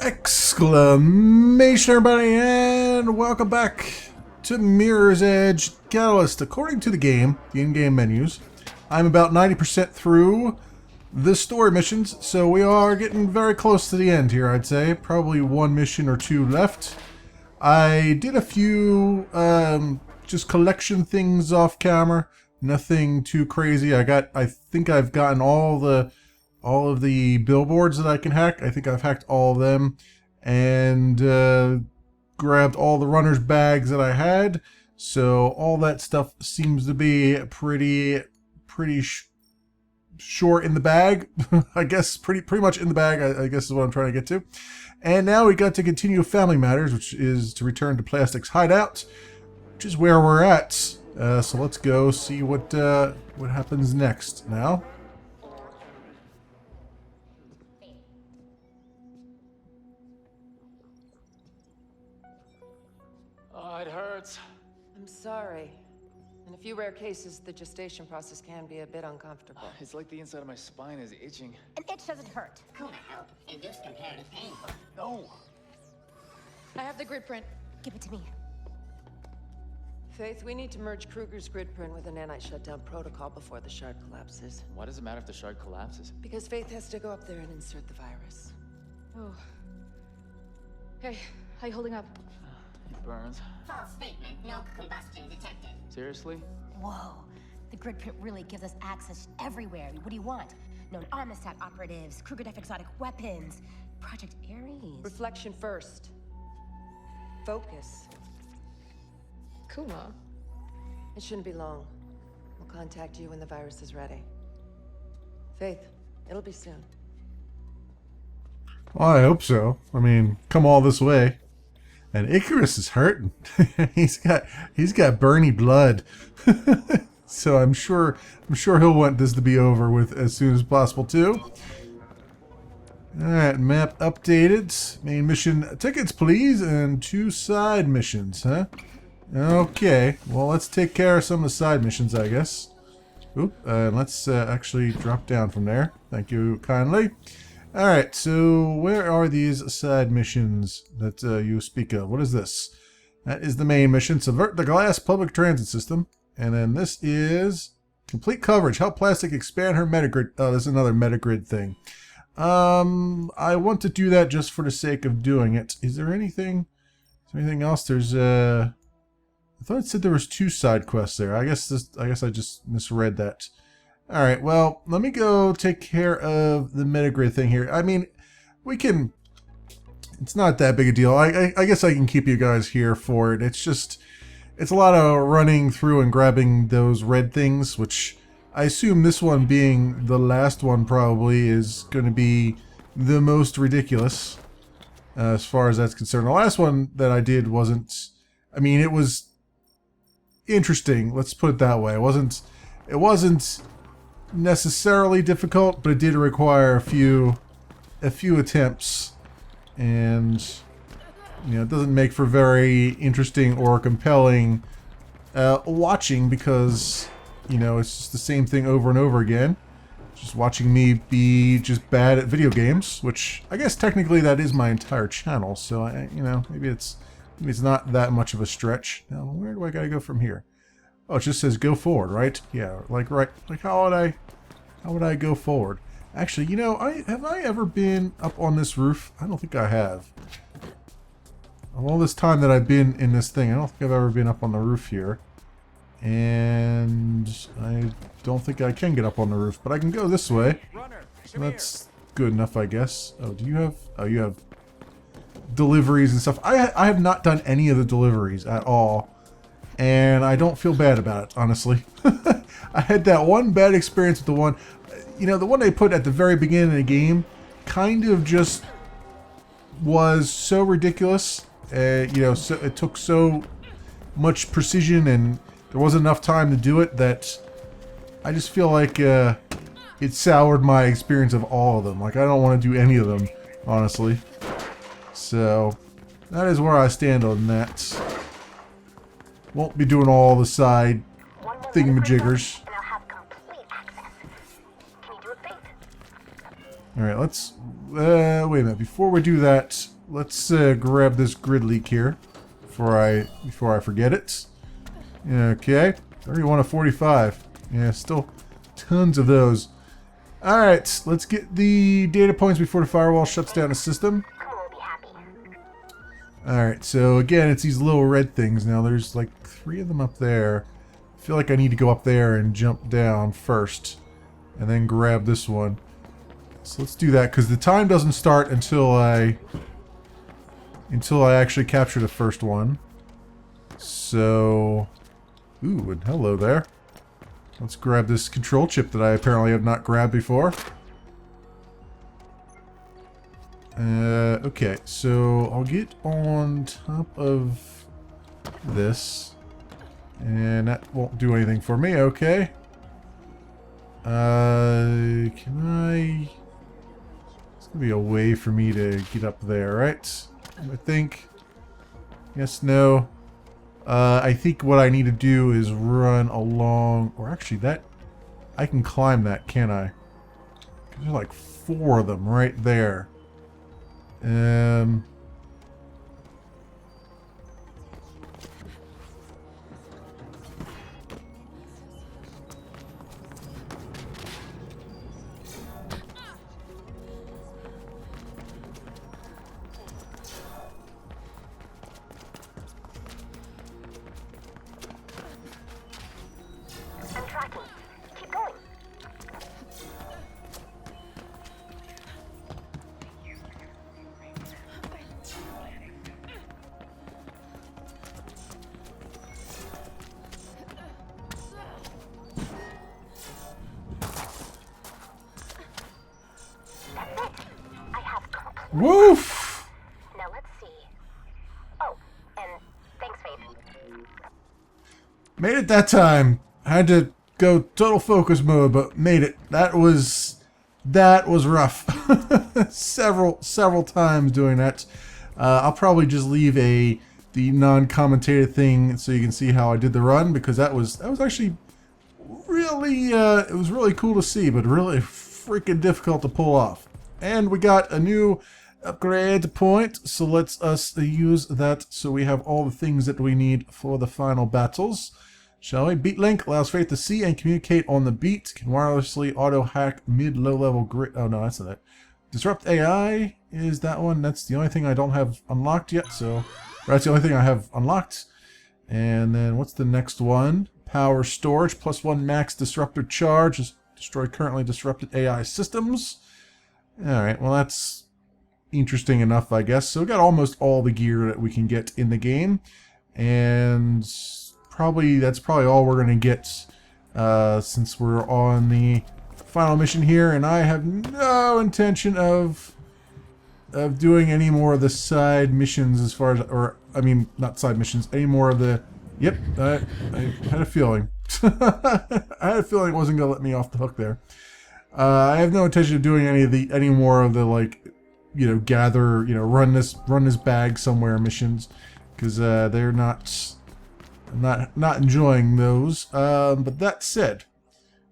Exclamation everybody, and welcome back to Mirror's Edge Catalyst. According to the game, the in-game menus, I'm about 90% through the story missions, so we are getting very close to the end here, I'd say. Probably one mission or two left. I did a few just collection things off camera, nothing too crazy. I think I've gotten all of the billboards that I can hack. I think I've hacked all of them and grabbed all the runner's bags that I had. So all that stuff seems to be pretty short in the bag. I guess pretty much in the bag, I guess is what I'm trying to get to. And now we got to continue Family Matters, which is to return to Plastic's hideout, which is where we're at. So let's go see what happens next now. It hurts. I'm sorry. In a few rare cases, the gestation process can be a bit uncomfortable. It's like the inside of my spine is itching. An itch doesn't hurt. Could help induce comparative pain. No! I have the grid print. Give it to me. Faith, we need to merge Kruger's grid print with a nanite shutdown protocol before the shard collapses. Why does it matter if the shard collapses? Because Faith has to go up there and insert the virus. Oh. Hey, how you holding up? It burns. False statement. No combustion detected. Seriously? Whoa. The grid print really gives us access everywhere. What do you want? Known Amistad operatives, Kruger Def exotic weapons, Project Ares. Reflection first. Focus. Kuma. It shouldn't be long. We'll contact you when the virus is ready. Faith, it'll be soon. Well, I hope so. I mean, come all this way. And Icarus is hurting. he's got Bernie blood. So I'm sure he'll want this to be over with as soon as possible too. Alright, map updated. Main mission tickets please, and 2 side missions, huh? Okay, well let's take care of some of the side missions, I guess. Oop, let's actually drop down from there. Thank you kindly. Alright, so where are these side missions that you speak of? What is this? That is the main mission. Subvert the glass public transit system. And then this is complete coverage. Help Plastic expand her metagrid. Oh, there's another metagrid thing. I want to do that just for the sake of doing it. Is there anything else? There's I thought it said there was 2 side quests there. I guess I just misread that. Alright, well, let me go take care of the metagrid thing here. I mean, we can... It's not that big a deal. I guess I can keep you guys here for it. It's just... It's a lot of running through and grabbing those red things, which I assume this one being the last one probably is going to be the most ridiculous as far as that's concerned. The last one that I did wasn't... I mean, it was interesting. Let's put it that way. It wasn't necessarily difficult, but it did require a few attempts, and you know, it doesn't make for very interesting or compelling watching, because you know, it's just the same thing over and over again, just watching me be just bad at video games, which I guess technically that is my entire channel, so you know, maybe it's not that much of a stretch. Now where do I gotta go from here? Oh, it just says go forward, right? Yeah, like how would I go forward? Actually, you know, have I ever been up on this roof? I don't think I have. Of all this time that I've been in this thing, I don't think I've ever been up on the roof here. And I don't think I can get up on the roof, but I can go this way. So that's good enough, I guess. Oh, do you have... Oh, you have deliveries and stuff. I have not done any of the deliveries at all. And I don't feel bad about it, honestly. I had that one bad experience with the one... You know, the one they put at the very beginning of the game kind of just was so ridiculous. You know, so it took so much precision and there wasn't enough time to do it that I just feel like it soured my experience of all of them. Like, I don't want to do any of them, honestly. So, that is where I stand on that. Won't be doing all the side thingamajiggers. Alright, let's... wait a minute. Before we do that, let's grab this grid leak here before I forget it. Okay, 31 of 45. Yeah, still tons of those. All right, let's get the data points before the firewall shuts down the system. All right, so again, it's these little red things. Now there's like 3 of them up there. I feel like I need to go up there and jump down first, and then grab this one. So let's do that because the time doesn't start until I actually capture the first one. So, ooh, and hello there. Let's grab this control chip that I apparently have not grabbed before. Okay, so I'll get on top of this. And that won't do anything for me, okay. Can I... There's gonna be a way for me to get up there, right? I think. Yes, no. I think what I need to do is run along... Or actually, that... I can climb that, can't I? There's like 4 of them right there. I'm tracking. Keep going. That's it. I have complete. Woof! Now let's see. Oh, and thanks, Faith. Made it that time. Had to go total focus mode, but made it. That was rough. several times doing that. I'll probably just leave the non-commentated thing so you can see how I did the run, because that was actually really it was really cool to see, but really freaking difficult to pull off. And we got a new upgrade point, so let's us use that so we have all the things that we need for the final battles. Shall we? Beat link allows Faith to see and communicate on the beat. Can wirelessly auto hack mid-low level grid. Oh no, that's not it. Disrupt AI is that one. That's the only thing I don't have unlocked yet. So that's the only thing I have unlocked. And then what's the next one? Power storage +1 max disruptor charge. Destroy currently disrupted AI systems. All right. Well, that's interesting enough, I guess. So we got almost all the gear that we can get in the game, and that's probably all we're gonna get since we're on the final mission here, and I have no intention of doing any more of the side missions as far as, or I mean not side missions, any more of the, yep, I had a feeling. I had a feeling it wasn't gonna let me off the hook there. I have no intention of doing any more of the, like, you know, gather, you know, run this bag somewhere missions, because they're not enjoying those. But that said,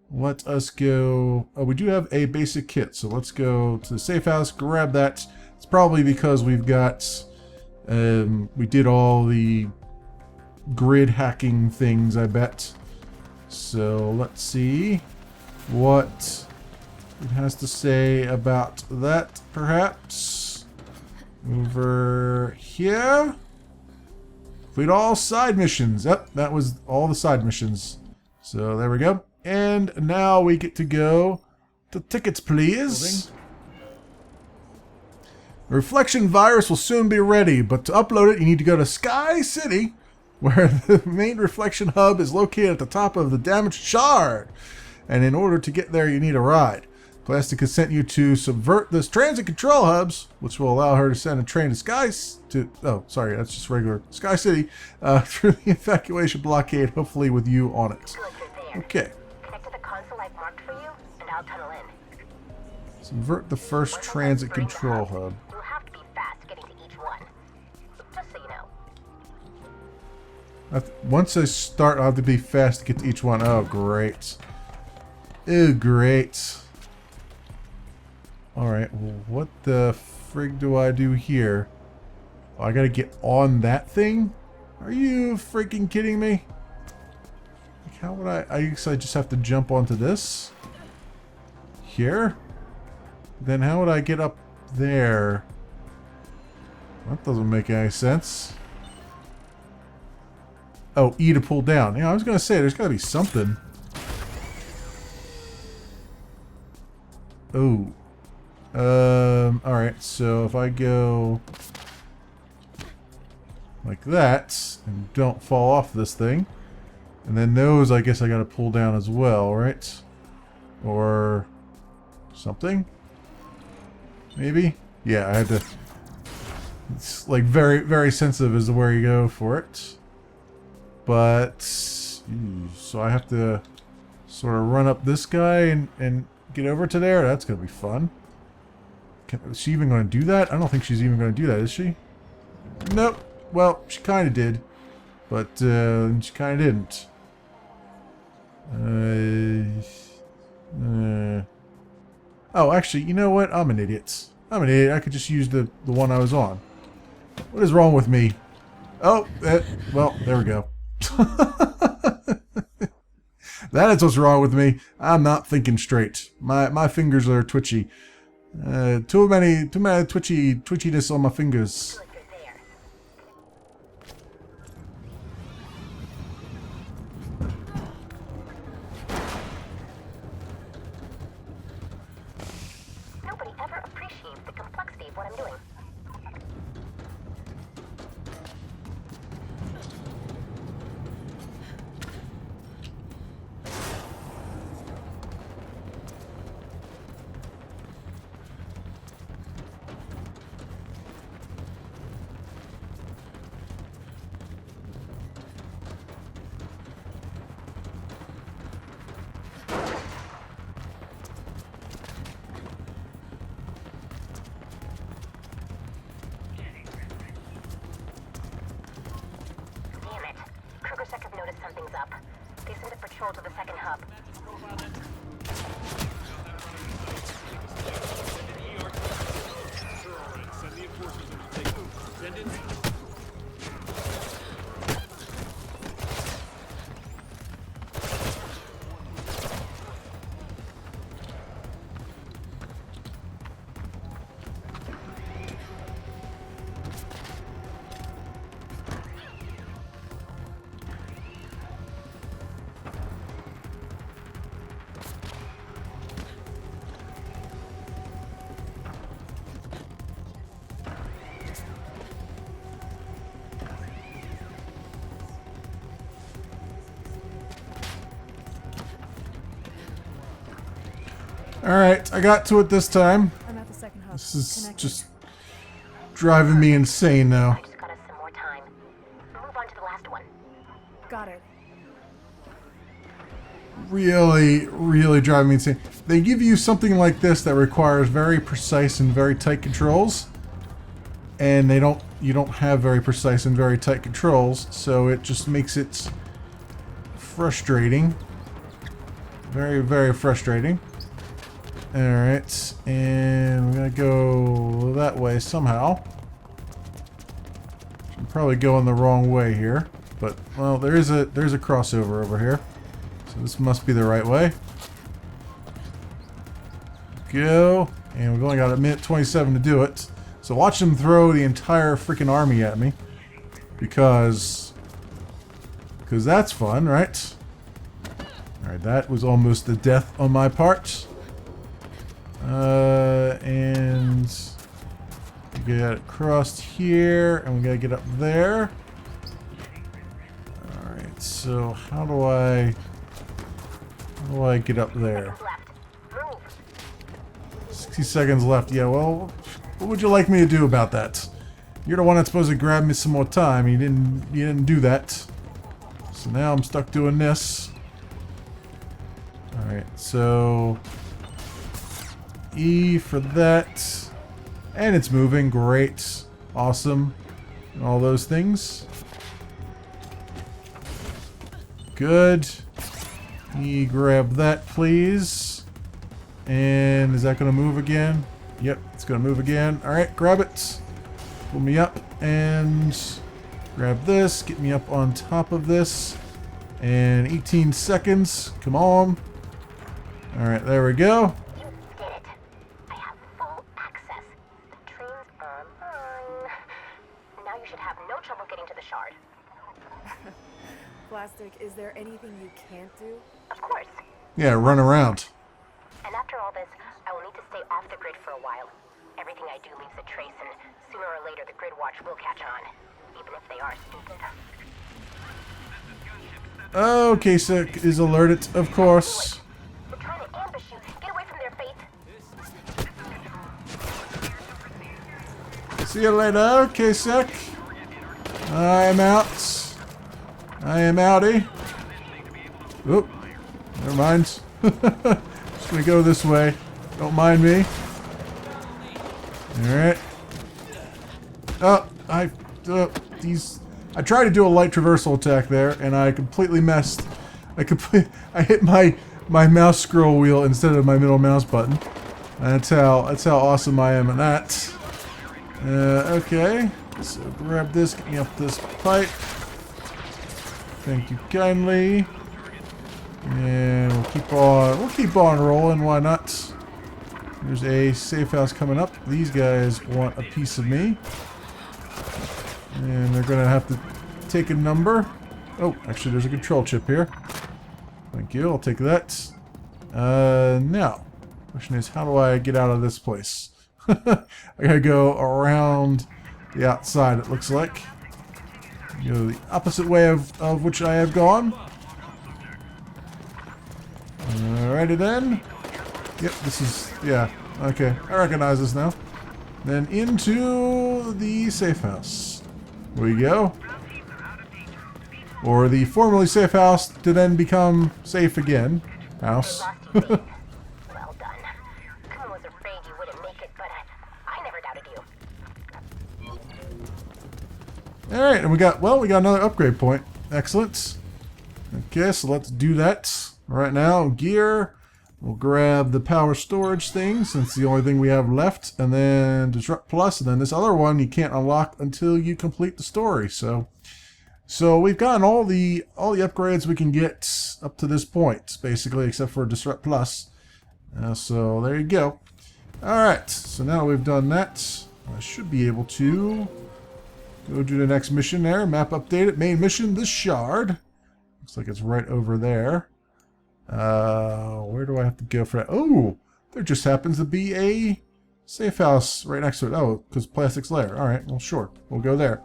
let us go. Oh, we do have a basic kit, so let's go to the safe house, grab that. It's probably because we've got we did all the grid hacking things, I bet. So let's see what it has to say about that, perhaps. Over here. Complete all side missions. Yep, that was all the side missions. So there we go. And now we get to go to tickets, please. The Reflection virus will soon be ready, but to upload it, you need to go to Sky City, where the main Reflection hub is located at the top of the damaged shard. And in order to get there, you need a ride. Plastic has sent you to subvert this transit control hubs, which will allow her to send a train to oh, sorry, that's just regular Sky City, through the evacuation blockade, hopefully with you on it. Okay. Connect to the console I've marked for you, and I'll tunnel in. Subvert the first transit control hub. You'll have to be fast getting to each one. Just so you know. Once I start, I'll have to be fast to get to each one. Oh, great. Oh, great. Alright, well, what the frig do I do here? Oh, I gotta get on that thing? Are you freaking kidding me? Like, how would I guess I just have to jump onto this? Here? Then how would I get up there? That doesn't make any sense. Oh, E to pull down. Yeah, I was gonna say, there's gotta be something. Oh. Alright, so if I go like that, and don't fall off this thing, and then those I guess I gotta pull down as well, right? Or something? Maybe? Yeah, I had to... It's like very, very sensitive as to where you go for it. But... so I have to sort of run up this guy and get over to there? That's gonna be fun. Is she even going to do that? I don't think she's even going to do that, is she? Nope. Well, she kind of did. But, she kind of didn't. Oh, actually, you know what? I'm an idiot. I'm an idiot. I could just use the one I was on. What is wrong with me? Oh, well, there we go. That is what's wrong with me. I'm not thinking straight. My fingers are twitchy. Too many twitchiness on my fingers. Nobody ever appreciates the complexity of what I'm doing. Something's up. They sent a patrol to the second hub. Alright, I got to it this time. I'm at the second hub. This is Connected. just driving me insane now. I just got us some more time. Move on to the last one. Got it. Really, really driving me insane. They give you something like this that requires very precise and very tight controls. And you don't have very precise and very tight controls, so it just makes it frustrating. Very, very frustrating. Alright, and we're gonna go that way somehow. I'm probably going the wrong way here, but well, there's a crossover over here, so this must be the right way. Go, and we've only got a minute 27 to do it. So watch them throw the entire freaking army at me, because that's fun, right? All right, that was almost a death on my part. And we get across here, and we gotta get up there. Alright, so how do I get up there? 60 seconds left. Yeah, well, what would you like me to do about that? You're the one that's supposed to grab me some more time. You didn't do that. So now I'm stuck doing this. Alright, so E for that. And it's moving. Great. Awesome. And all those things. Good. E, grab that, please. And is that going to move again? Yep, it's going to move again. Alright, grab it. pull me up and grab this, get me up on top of this. And 18 seconds. Come on. Alright, there we go. You did it. I have full access. The trains are mine. Now you should have no trouble getting to the shard. Plastic, is there anything you can't do? Of course. Yeah, run around. And after all this, I will need to stay off the grid for a while. Everything I do leaves a trace, and sooner or later the grid watch will catch on. Even if they are stupid. Okay, Sick is alerted, of course. They're trying to ambush you. Get away from their Faith. See you later. Okay, Sick. I am out. I am outie. Oop. Never mind. Just gonna go this way. Don't mind me. Alright. Oh, I tried to do a light traversal attack there, and I completely messed. I hit my mouse scroll wheel instead of my middle mouse button. That's how awesome I am at that. Okay. So grab this, get me up this pipe. Thank you kindly. And we'll keep on rolling, why not? There's a safe house coming up. These guys want a piece of me. And they're gonna have to take a number. Oh, actually there's a control chip here. Thank you, I'll take that. Now, question is, how do I get out of this place? I gotta go around the outside, it looks like. Go the opposite way of which I have gone. Alrighty then. Yep, this is, yeah, okay. I recognize this now. Then into the safe house. There we go. Or the formerly safe house to then become safe again. House. Well done. Kuhn was afraid you wouldn't make it, but I never doubted you. Alright, and we got another upgrade point. Excellent. Okay, so let's do that. Right now, gear. We'll grab the power storage thing, since it's the only thing we have left. And then Disrupt Plus, and then this other one you can't unlock until you complete the story. So we've gotten all the upgrades we can get up to this point, basically, except for Disrupt Plus. So there you go. Alright, so now we've done that, I should be able to go do the next mission there. Map updated. Main mission, the Shard. Looks like it's right over there. Where do I have to go for that? Oh, there just happens to be a safe house right next to it. Oh, because Plastic's lair. Alright, well sure. We'll go there.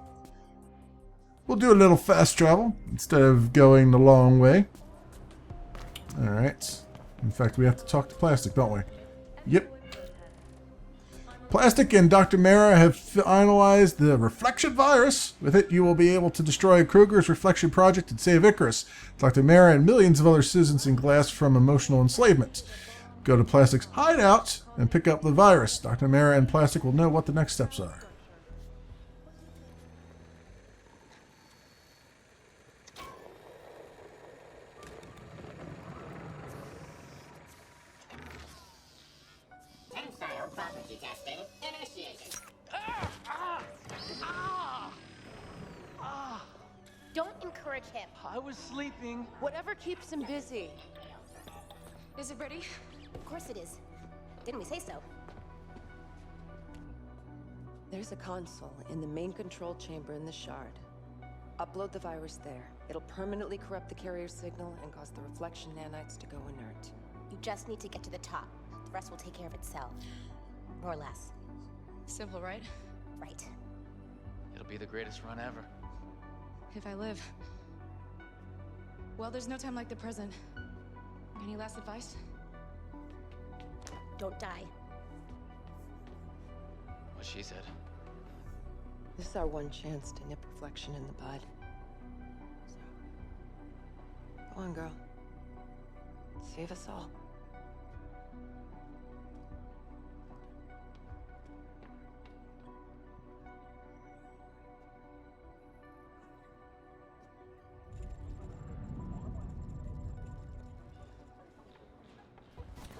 We'll do a little fast travel instead of going the long way. Alright. In fact, we have to talk to Plastic, don't we? Yep. Plastic and Dr. Mara have finalized the Reflection virus. With it, you will be able to destroy Kruger's Reflection project and save Icarus, Dr. Mara, and millions of other citizens in Glass from emotional enslavement. Go to Plastic's hideout and pick up the virus. Dr. Mara and Plastic will know what the next steps are. Tensile property testing initiated. Don't encourage him. I was sleeping. Whatever keeps him busy. Is it ready? Of course it is. Didn't we say so? There's a console in the main control chamber in the Shard. Upload the virus there. It'll permanently corrupt the carrier signal and cause the reflection nanites to go inert. You just need to get to the top. The rest will take care of itself. More or less. Simple, right? Right. It'll be the greatest run ever. If I live. Well, there's no time like the present. Any last advice? Don't die. What she said. This is our one chance to nip reflection in the bud. So, go on, girl. Save us all.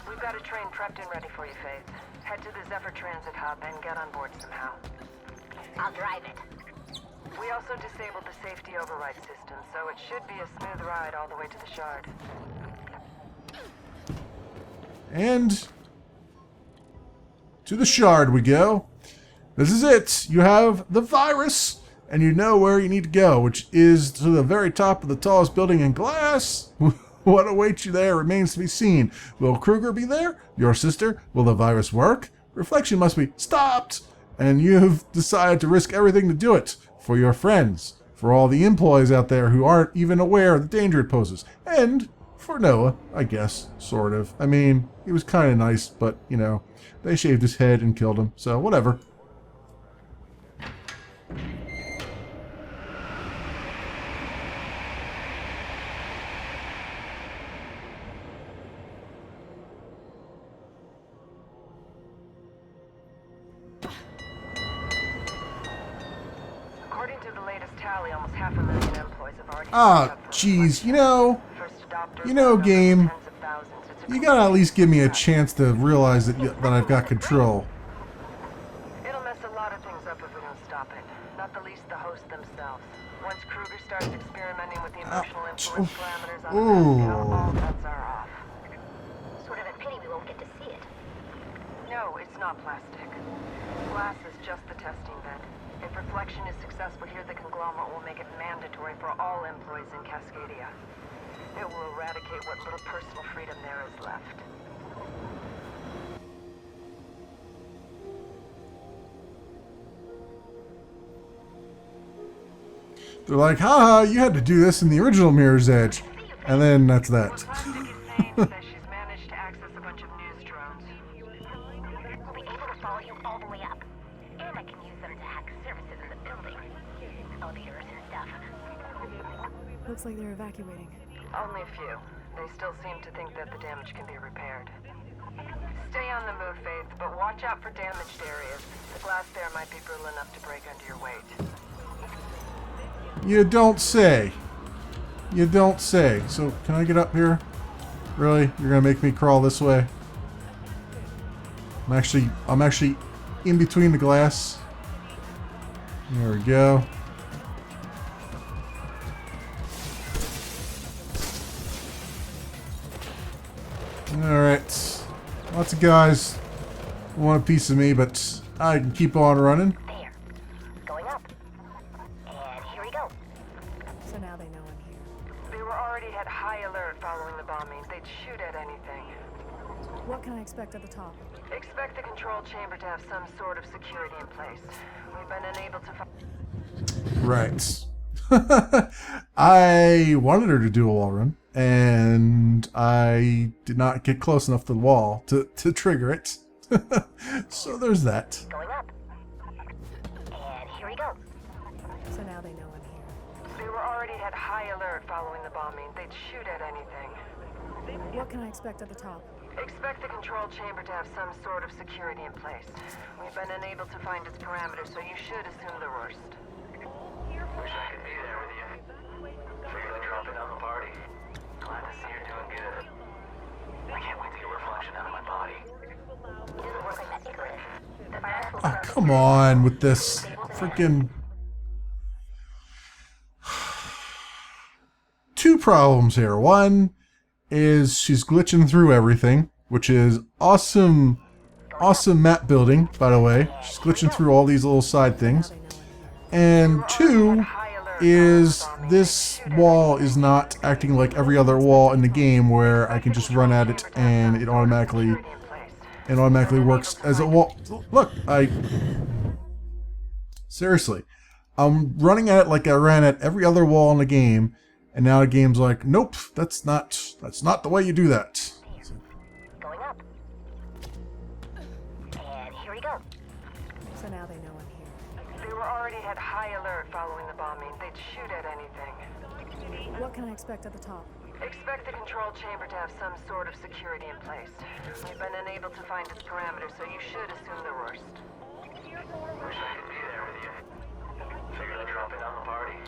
We've got a train prepped and ready for you, Faith. Head to the Zephyr Transit Hub and get on board somehow. I'll drive it. We also disabled the safety override system, so it should be a smooth ride all the way to the shard. And to the shard we go. This is it. You have the virus, and you know where you need to go, which is to the very top of the tallest building in Glass. What awaits you there remains to be seen. Will Kruger be there? Your sister? Will the virus work? Reflection must be stopped, and you've decided to risk everything to do it. For your friends, for all the employees out there who aren't even aware of the danger it poses, and for Noah, I guess, sort of. I mean, he was kind of nice, but, you know, they shaved his head and killed him, so whatever. According to the latest tally, almost 500,000 employees have already... Ah, jeez, you know, game, you gotta at least give me a chance to realize that I've got control. It'll mess a lot of things up if we don't stop it. Not the least the hosts themselves. Once Kruger starts experimenting with the emotional influence parameters on the scale, all bets are off. Sort of a pity we won't get to see it. No, it's not plastic. Glass is just the testing bed. If reflection is successful here, the conglomerate will make it mandatory for all employees in Cascadia. It will eradicate what little personal freedom there is left. They're like, haha, you had to do this in the original Mirror's Edge. And then that's that. What Plastic is saying is that she's managed to access a bunch of news drones. We'll be able to follow you all the way up. And I can use them to hack services in the building. Elevators and stuff. Looks like they're evacuating. Only a few. They still seem to think that the damage can be repaired. Stay on the move, Faith, but watch out for damaged areas. The glass there might be brittle enough to break under your weight. You don't say. You don't say. So, can I get up here? Really? You're gonna make me crawl this way? I'm actually in between the glass. There we go. Alright. Lots of guys want a piece of me, but I can keep on running. There. Going up. And here we go. So now they know I'm here. They were already at high alert following the bombing. They'd shoot at anything. What can I expect at the top? Expect the control chamber to have some sort of security in place. We've been unable to find... Right. I wanted her to do a wall run, and I did not get close enough to the wall to trigger it. So there's that. Going up. And here we go. So now they know I'm here. They were already at high alert following the bombing. They'd shoot at anything. What can I expect at the top? Expect the control chamber to have some sort of security in place. We've been unable to find its parameters, so you should assume the worst. Wish I could be there with you. Figured I'd drop in on the party. Glad to see you're doing good. I can't wait to get reflection out of my body. It doesn't work like that, Icarus. The virus will Oh, come on with this freaking... Two problems here. One is she's glitching through everything, which is awesome map building, by the way. She's glitching through all these little side things. And two is this wall is not acting like every other wall in the game where I can just run at it and it automatically works as a wall. Look, seriously, I'm running at it like I ran at every other wall in the game, and now the game's like, nope, that's not the way you do that. going up. And here we go. So now they know I'm here. They were already at high alert following the bombing. They'd shoot at anything. What can I expect at the top? Expect the control chamber to have some sort of security in place. We've been unable to find its parameters, so you should assume the worst. Wish I could be there with you. Figured I'd drop in on the party.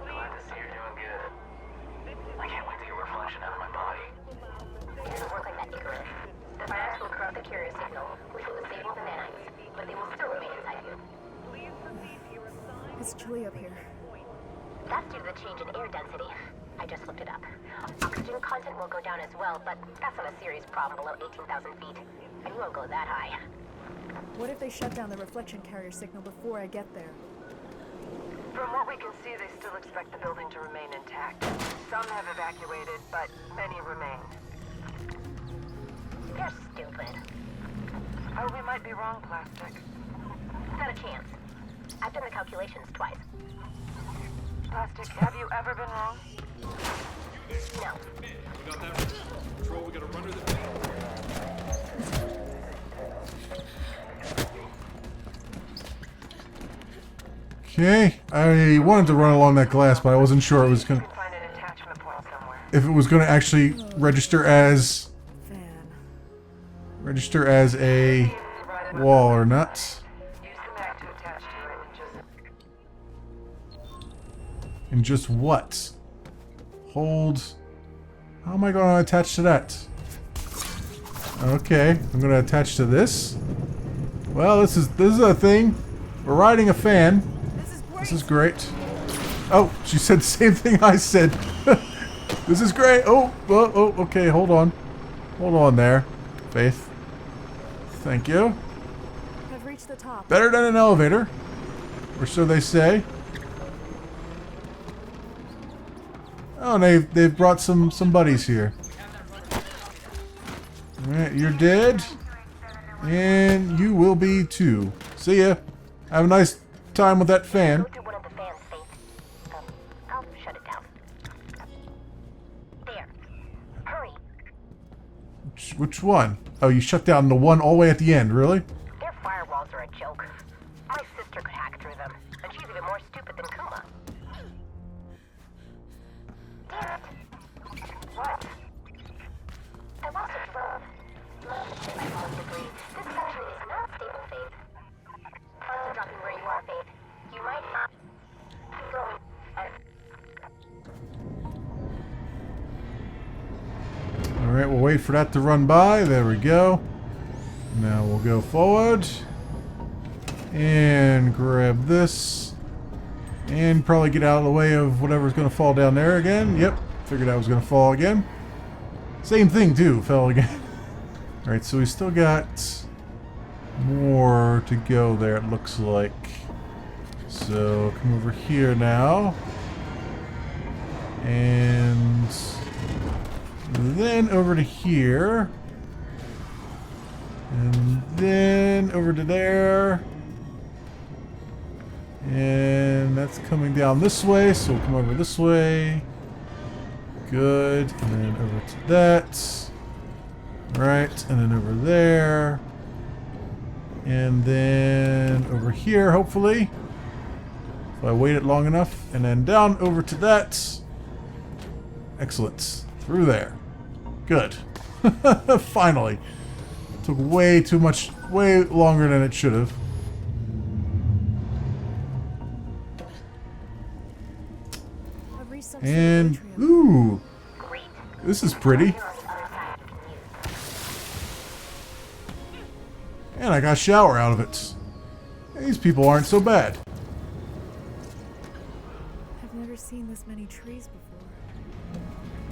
Glad to see you're doing good. I can't wait to get reflection out of my body. It doesn't work like that, Icarus. The virus will corrupt the carrier signal, which will disable the nanites, but they will still remain inside you. It's chilly up here. That's due to the change in air density. I just looked it up. Oxygen content will go down as well, but that's not a serious problem below 18,000 feet. And you won't go that high. What if they shut down the reflection carrier signal before I get there? From what we can see, they still expect the building to remain intact. Some have evacuated, but many remain. They're stupid. Oh, we might be wrong, Plastic. Not a chance. I've done the calculations twice. Plastic, have you ever been wrong? No. We got that. Control, we got a runner that. Okay, I wanted to run along that glass, but I wasn't sure it was gonna. Find an attachment point somewhere. If it was gonna actually register as a wall or not. Use the mag to attach to it And just what? Hold. How am I going to attach to that? Okay, I'm going to attach to this. Well, this is a thing. We're riding a fan. This is great. Oh, she said the same thing I said. This is great. Oh, okay, hold on. Hold on there, Faith. Thank you. I've reached the top. Better than an elevator. Or so they say. Oh, and they've brought some buddies here. Alright, you're dead. And you will be too. See ya. Have a nice time with that fan. Go through one of the fans, Faith. I'll shut it down. There. Hurry. Which one? Oh, you shut down the one all the way at the end, really? Their firewalls are a joke. My sister could hack through them, and she's even more stupid than Kuma. Damn it. What? I lost a drone. I lost debris. This country is not stable, Faith. Funds are dropping where you are, Faith. You might not. Keep going. Alright, we'll wait for that to run by. There we go. Now we'll go forward. And grab this. And probably get out of the way of whatever's going to fall down there again. Yep, figured that was going to fall again. Same thing too, fell again. Alright, so we still got more to go there, it looks like. So, come over here now. And then over to here. And then over to there. And that's coming down this way, so we'll come over this way. Good. And then over to that. Right, and then over there. And then over here, hopefully. If I wait it long enough. And then down over to that. Excellent. Through there. Good. Finally. Took way too much, way longer than it should have. And, ooh. This is pretty. And I got a shower out of it. These people aren't so bad. I've never seen this many trees before.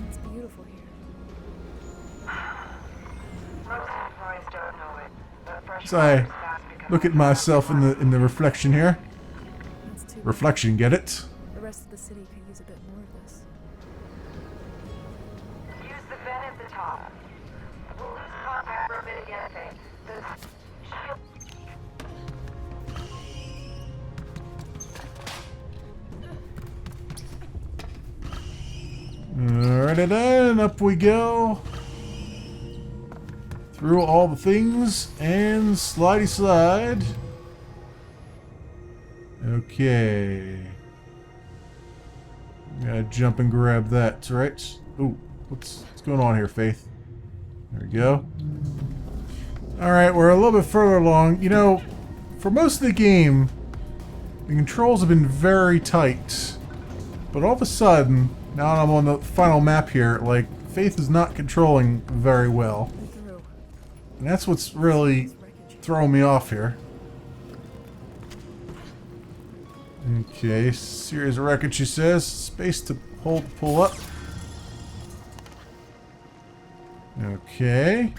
It's beautiful here. Most employees don't know it, but fresh So I water is fast becoming look at myself in the reflection here. That's too bad. Reflection, get it? The rest of the city could use a bit more of this. Use the vent at the top. We'll lose contact for a bit again, Faith. The shield. Alrighty then, up we go. Through all the things and slidey slide. Okay. Gotta jump and grab that, right? Ooh, what's going on here, Faith? There we go. Alright, we're a little bit further along. You know, for most of the game, the controls have been very tight. But all of a sudden, now I'm on the final map here, like, Faith is not controlling very well. And that's what's really throwing me off here. Okay, series of records, she says. Space to hold, pull up. Okay.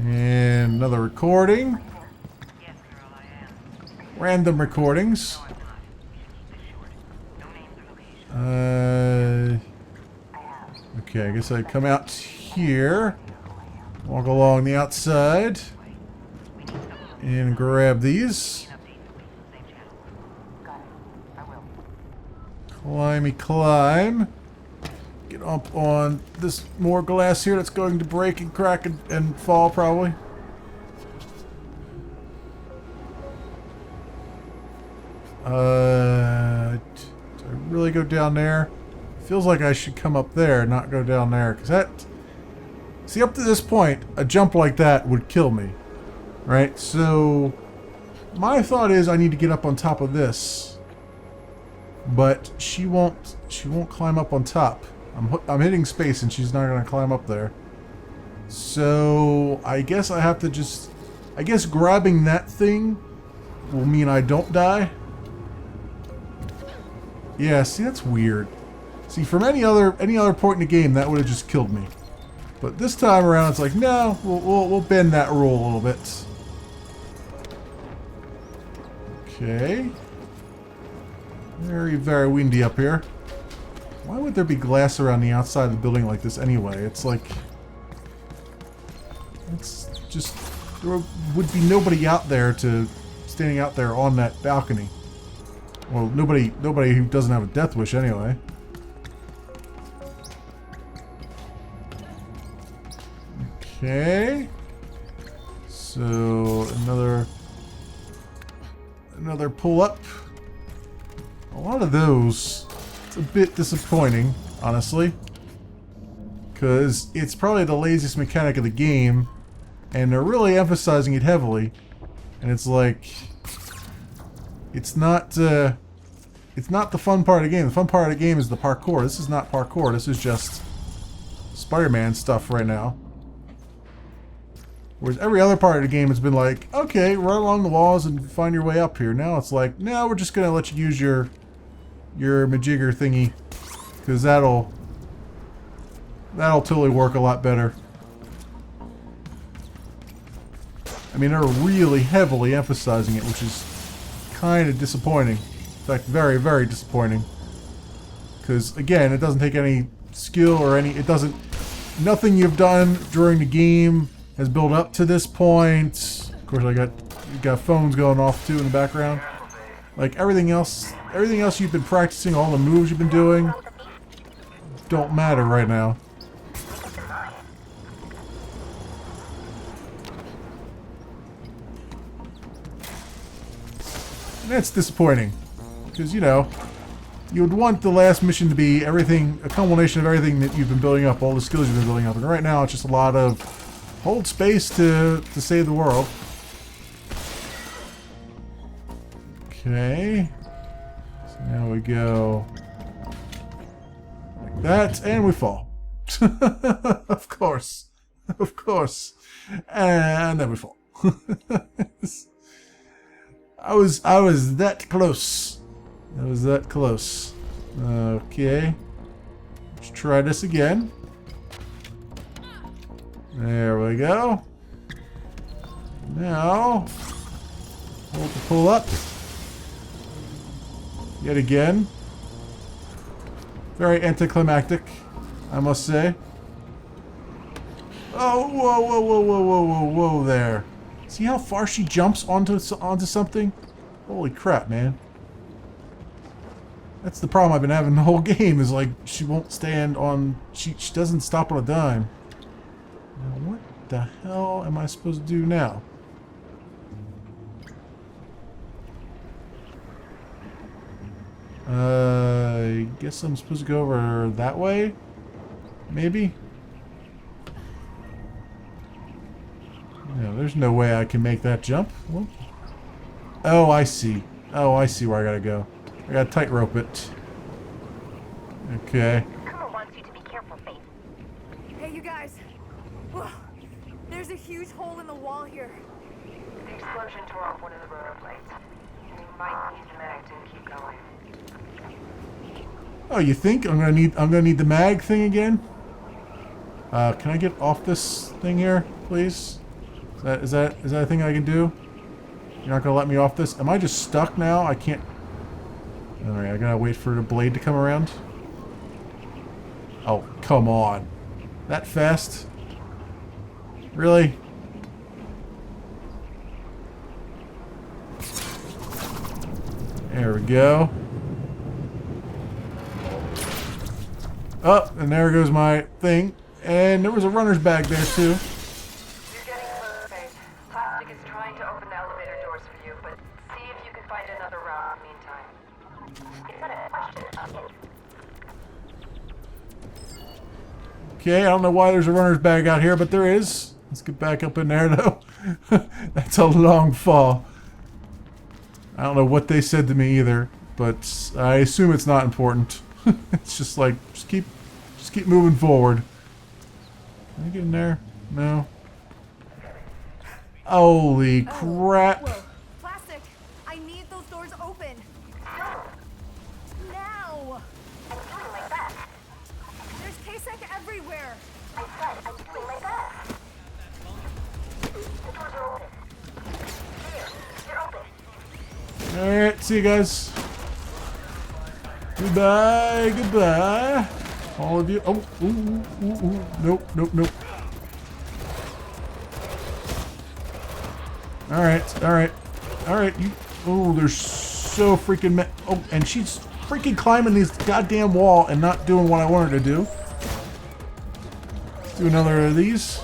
And another recording. Random recordings. Okay, I guess I come out here. Walk along the outside. And grab these. Climby climb. Get up on this more glass here that's going to break and crack and fall probably. Do I really go down there? Feels like I should come up there, not go down there, because that... See, up to this point, a jump like that would kill me. Right? So, my thought is I need to get up on top of this. But she won't climb up on top. I'm hitting space and she's not going to climb up there. So, I guess I have to just... I guess grabbing that thing will mean I don't die. Yeah, see, that's weird. See, from any other point in the game, that would have just killed me. But this time around, it's like, no, we'll bend that rule a little bit. Okay. Very, very windy up here. Why would there be glass around the outside of the building like this anyway? It's like... It's just... There would be nobody out there standing out there on that balcony. Well, nobody who doesn't have a death wish anyway. Okay. So another pull up. A lot of those. It's a bit disappointing, honestly. Because it's probably the laziest mechanic of the game. And they're really emphasizing it heavily. And it's like... It's not the fun part of the game. The fun part of the game is the parkour. This is not parkour. This is just Spider-Man stuff right now. Whereas every other part of the game has been like, okay, run along the walls and find your way up here. Now it's like, no, we're just gonna let you use your majigger thingy, because that'll totally work a lot better. I mean, they're really heavily emphasizing it, which is kind of disappointing. In fact, very, very disappointing. Because again, it doesn't take any skill or any. It doesn't. Nothing you've done during the game has built up to this point. Of course, you got phones going off too in the background. Like everything else you've been practicing, all the moves you've been doing, don't matter right now. And that's disappointing, because you know, you would want the last mission to be everything, a culmination of everything that you've been building up, all the skills you've been building up, and right now it's just a lot of hold space to save the world. Okay. So now we go like that, and we fall. Of course. Of course. And then we fall. I was that close. I was that close. Okay. Let's try this again. There we go. Now, hold the pull up. Yet again. Very anticlimactic, I must say. Oh, whoa, whoa, whoa, whoa, whoa, whoa, whoa there. See how far she jumps onto something? Holy crap, man. That's the problem I've been having the whole game, is like, she won't stand on... She doesn't stop on a dime. Now, what the hell am I supposed to do now? I guess I'm supposed to go over that way? Maybe? No, there's no way I can make that jump. Well, oh, I see. Oh, I see where I gotta go. I gotta tightrope it. Okay. Kuma wants you to be careful, Faith. Hey, you guys. Whoa. There's a huge hole in the wall here. There's Explosion tore off one of the rotor plates. You might need the mag to keep going. Oh, you think I'm gonna need the mag thing again? Can I get off this thing here, please? Is that a thing I can do? You're not gonna let me off this? Am I just stuck now? I can't. Alright, I gotta wait for the blade to come around. Oh, come on. That fast? Really? There we go. Oh, and there goes my thing. And there was a runner's bag there too. You're getting close, Faith. Plastic is trying to open the elevator doors for you, but see if you can find another route in the meantime. It's not a question. Okay, I don't know why there's a runner's bag out here, but there is. Let's get back up in there though. That's a long fall. I don't know what they said to me either, but I assume it's not important. It's just like, just keep moving forward. Can I get in there? No. Holy crap. Whoa. Plastic! I need those doors open! Now! I'm doing my best. There's K-Sec everywhere! I said I'm doing my best. The doors are open. Here, they're open. Alright, see you guys. Goodbye, goodbye. All of you. Oh, ooh. Nope. Alright. You. Oh, they're so freaking. Oh, and she's freaking climbing this goddamn wall and not doing what I want her to do. Let's do another of these.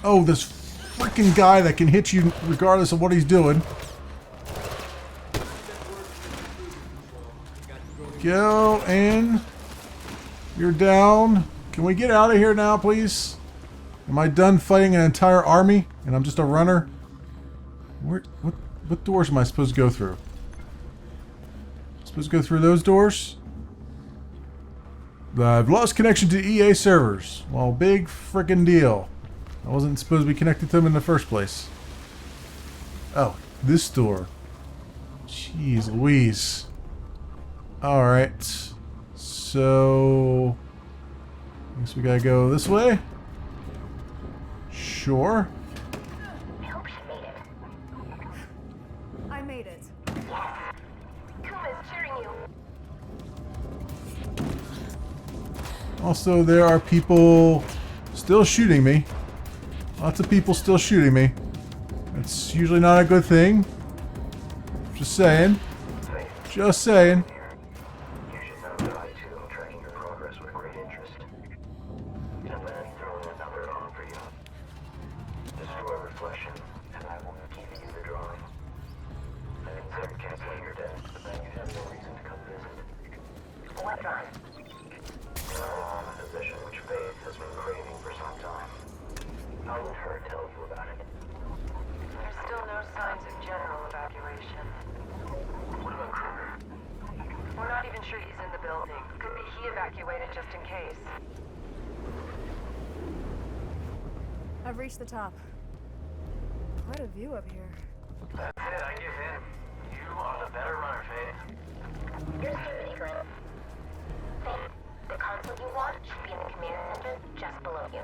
Oh, this freaking guy that can hit you regardless of what he's doing. Go, and you're down. Can we get out of here now, please? Am I done fighting an entire army and I'm just a runner? What doors am I supposed to go through? Supposed to go through those doors? I've lost connection to EA servers. Well, big freaking deal. I wasn't supposed to be connected to them in the first place. Oh, this door. Jeez Louise. Alright. So... I guess we gotta go this way? Sure. I hope she made it. I made it. Yes. Kuma's cheering you. Also, there are people still shooting me. Lots of people still shooting me. That's usually not a good thing. Just saying. Just saying. You should know that I too am tracking your progress with great interest. And then throwing another on for you. Destroy reflection, and I will give you the drawing. I considered canceling your debt, but then you'd have no reason to come visit. What drawing? A position which Faith has been craving for some time. I'll let her tell you about it. There's still no signs of general evacuation. What about Kruger? We're not even sure he's in the building. Could be he evacuated just in case. I've reached the top. Quite a view up here. That's it, I give in. You are the better runner, Faith. You're stupid, Glenn. Faith, the console you want should be in the command center just below you.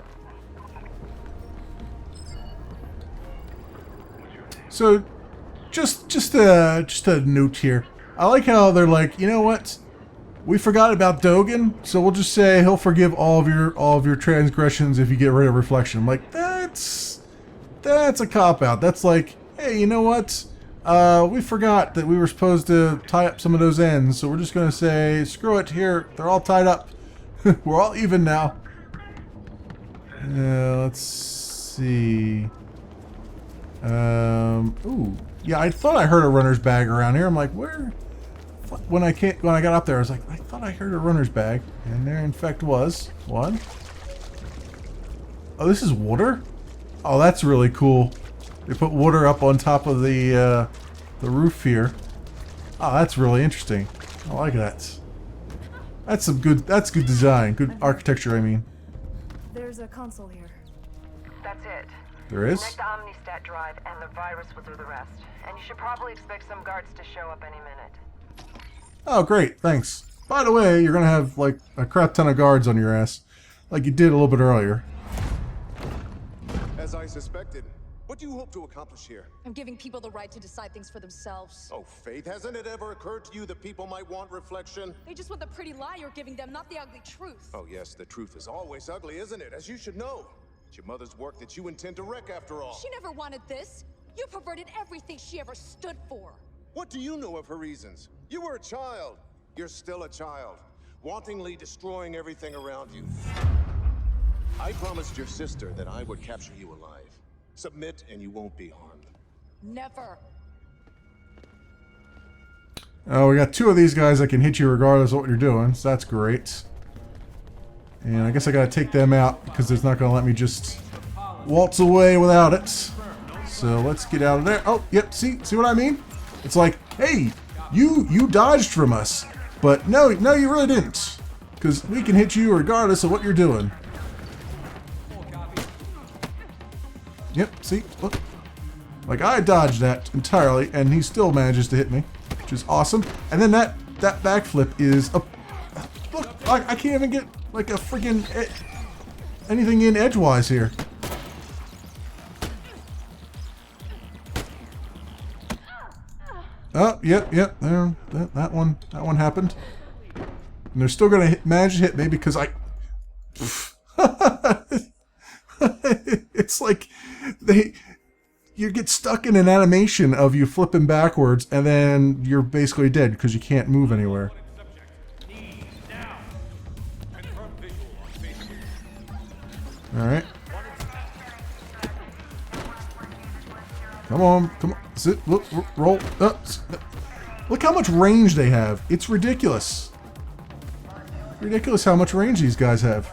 So, just a note here. I like how they're like, you know what? We forgot about Dogen, so we'll just say he'll forgive all of your transgressions if you get rid of reflection. I'm like, that's a cop out. That's like, hey, you know what? We forgot that we were supposed to tie up some of those ends, so we're just gonna say, screw it. Here, they're all tied up. We're all even now. Let's see. Ooh, yeah, I thought I heard a runner's bag around here. I'm like, where? When I got up there, I was like, I thought I heard a runner's bag, and there in fact was one. Oh, this is water? Oh, that's really cool. They put water up on top of the roof here. Oh, that's really interesting. I like that. That's good design. Good architecture, I mean. There's a console here. That's it. There is? Connect the Omnistat drive and the virus will do the rest. And you should probably expect some guards to show up any minute. Oh, great. Thanks. By the way, you're gonna have, like, a crap ton of guards on your ass. Like you did a little bit earlier. As I suspected. What do you hope to accomplish here? I'm giving people the right to decide things for themselves. Oh, Faith, hasn't it ever occurred to you that people might want reflection? They just want the pretty lie you're giving them, not the ugly truth. Oh, yes, the truth is always ugly, isn't it? As you should know. It's your mother's work that you intend to wreck, after all. She never wanted this. You perverted everything she ever stood for. What do you know of her reasons? You were a child. You're still a child. Wantingly destroying everything around you. I promised your sister that I would capture you alive. Submit and you won't be harmed. Never. Oh, we got two of these guys that can hit you regardless of what you're doing, so that's great. And I guess I gotta take them out because it's not gonna let me just waltz away without it. So let's get out of there. Oh, yep, see what I mean? It's like, hey, you dodged from us. But no, you really didn't. Because we can hit you regardless of what you're doing. Yep, see? Look. Like, I dodged that entirely, and he still manages to hit me, which is awesome. And then that backflip is a... Look, I can't even get, like, a freaking... anything in edgewise here. Oh, yep, there, that one happened. And they're still gonna manage to hit me because I... It's like you get stuck in an animation of you flipping backwards and then you're basically dead because you can't move anywhere. Alright. Come on. Sit, look, roll. Look how much range they have. It's ridiculous. Ridiculous how much range these guys have.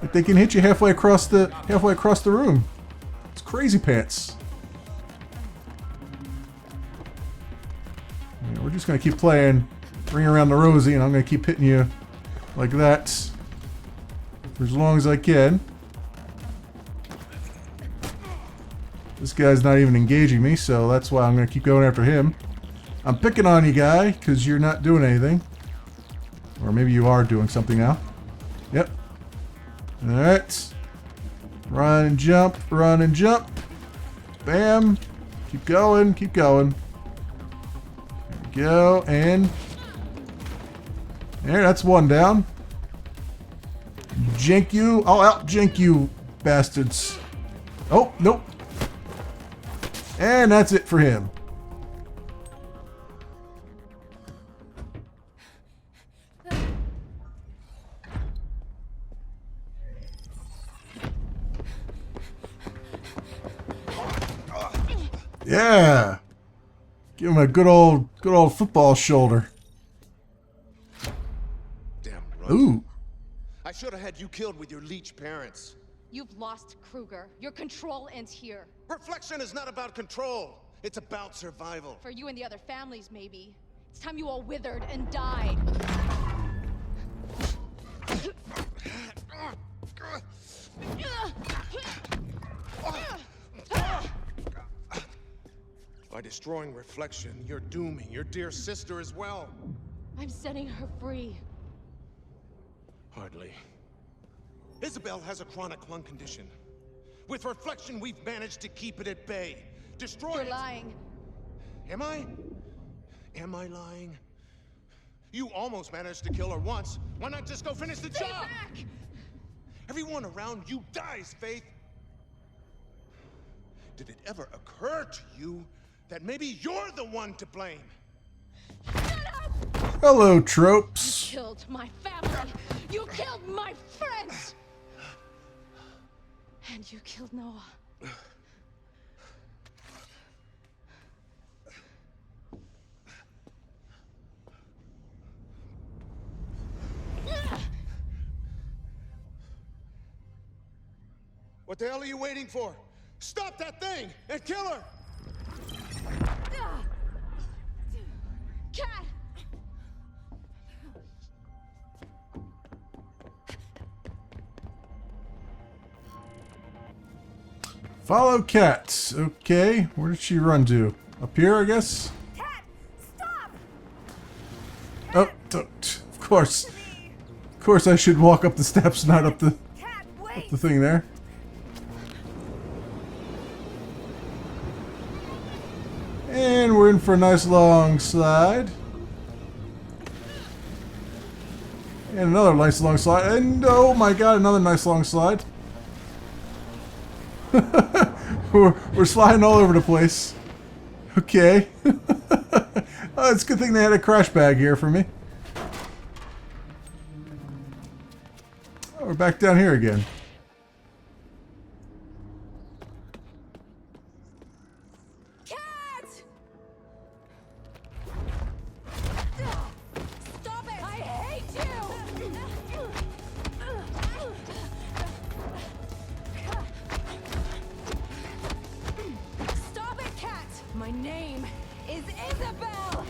Like they can hit you halfway across the room. It's crazy pants. Yeah, we're just gonna keep playing Ring Around the Rosie, and I'm gonna keep hitting you like that for as long as I can. This guy's not even engaging me, so that's why I'm gonna keep going after him. I'm picking on you, guy, because you're not doing anything. Or maybe you are doing something now. Yep. Alright. Run and jump, run and jump. Bam. Keep going, keep going. There we go, and... there, that's one down. Jink you. I'll out-jink you, bastards. Oh, nope. And that's it for him. Yeah. Give him a good old football shoulder. Damn right. Ooh. I should have had you killed with your leech parents. You've lost Kruger. Your control ends here. Reflection is not about control. It's about survival. For you and the other families, maybe. It's time you all withered and died. By destroying Reflection, you're dooming your dear sister as well. I'm setting her free. Hardly. Isabel has a chronic lung condition. With Reflection, we've managed to keep it at bay. Destroy You're it. lying. Am I? Am I lying? You almost managed to kill her once. Why not just go finish the job? Back! Everyone around you dies, Faith. Did it ever occur to you that maybe you're the one to blame? Hello, tropes. You killed my family. You killed my friends. And you killed Noah. What the hell are you waiting for? Stop that thing and kill her! Follow Cat. Okay, where did she run to? Up here, I guess? Cat, stop! Oh, of course. Of course I should walk up the steps, not up the, Cat, up wait! the thing there. And we're in for a nice long slide. And another nice long slide. And oh my god, another nice long slide. we're sliding all over the place. Okay. Oh, it's a good thing they had a crash bag here for me. Oh, we're back down here again. Cat! Stop it! I hate you! Stop it, Cat! My name is Isabel!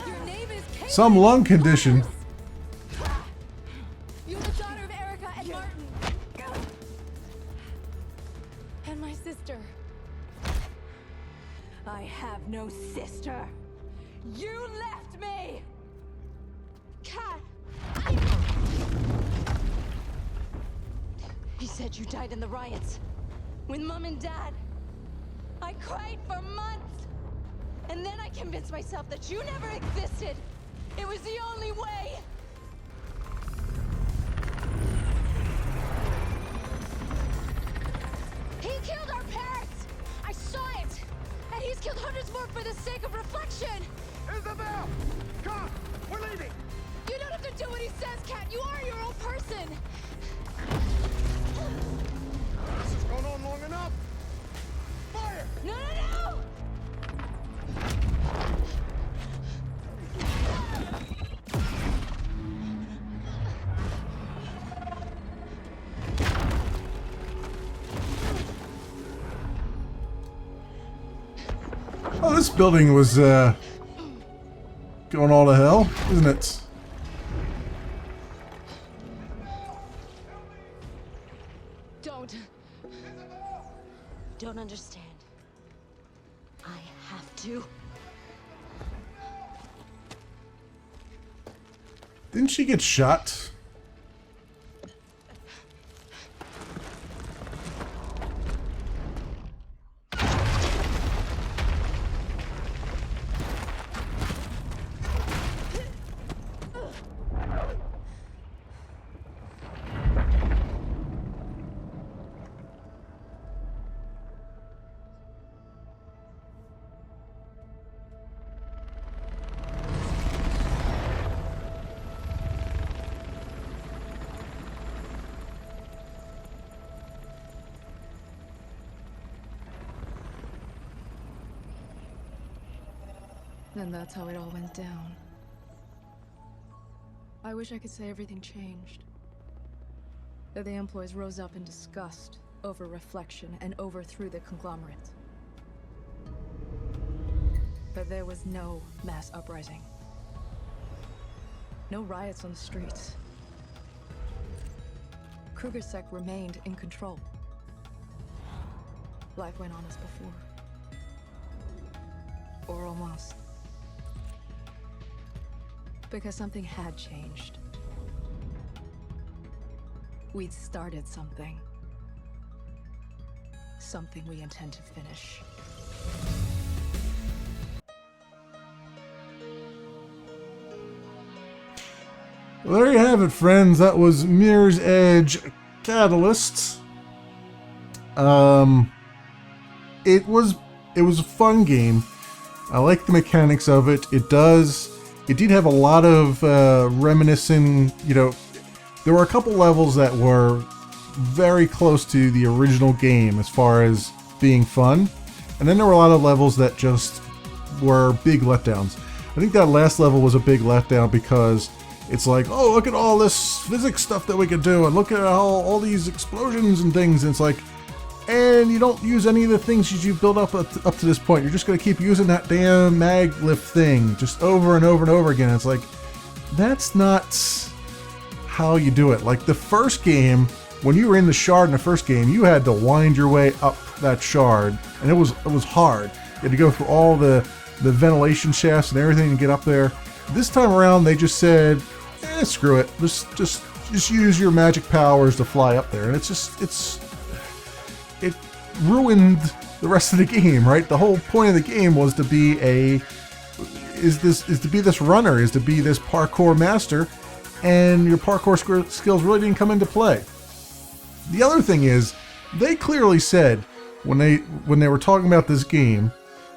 Your name is Kate. Some lung condition. You're the daughter of Erica and Martin. And my sister. I have no sister. You left me! Cat! He said you died in the riots. With Mom and Dad. I cried for months. And then I convinced myself that you never existed. It was the only way. He killed our parents! I saw it! And he's killed hundreds more for the sake of reflection! Isabel! Come! We're leaving! You don't have to do what he says, Cat! You are your own person! This has gone on long enough! Fire! No, no, no! Oh, this building was going all to hell, isn't it? Don't understand. I have to. Didn't she get shot? And that's how it all went down. I wish I could say everything changed. That the employees rose up in disgust over reflection and overthrew the conglomerate. But there was no mass uprising. No riots on the streets. Krugersec remained in control. Life went on as before. Or almost. Because something had changed. We'd started something. Something we intend to finish. Well, there you have it, friends. That was Mirror's Edge Catalyst. It was a fun game. I like the mechanics of it. It did have a lot of reminiscing, there were a couple levels that were very close to the original game as far as being fun. And then there were a lot of levels that just were big letdowns. I think that last level was a big letdown because it's like, oh, look at all this physics stuff that we could do, and look at all these explosions and things. And it's like, and you don't use any of the things that you've built up to this point. You're just going to keep using that damn mag lift thing just over and over and over again. It's like, that's not how you do it. Like the first game, when you were in the shard in the first game, you had to wind your way up that shard, and it was hard. You had to go through all the ventilation shafts and everything to get up there. This time around, they just said, screw it. Just use your magic powers to fly up there. And it ruined the rest of the game, right? The whole point of the game was to be this runner, is to be this parkour master, and your parkour skills really didn't come into play. The other thing is, they clearly said when they were talking about this game,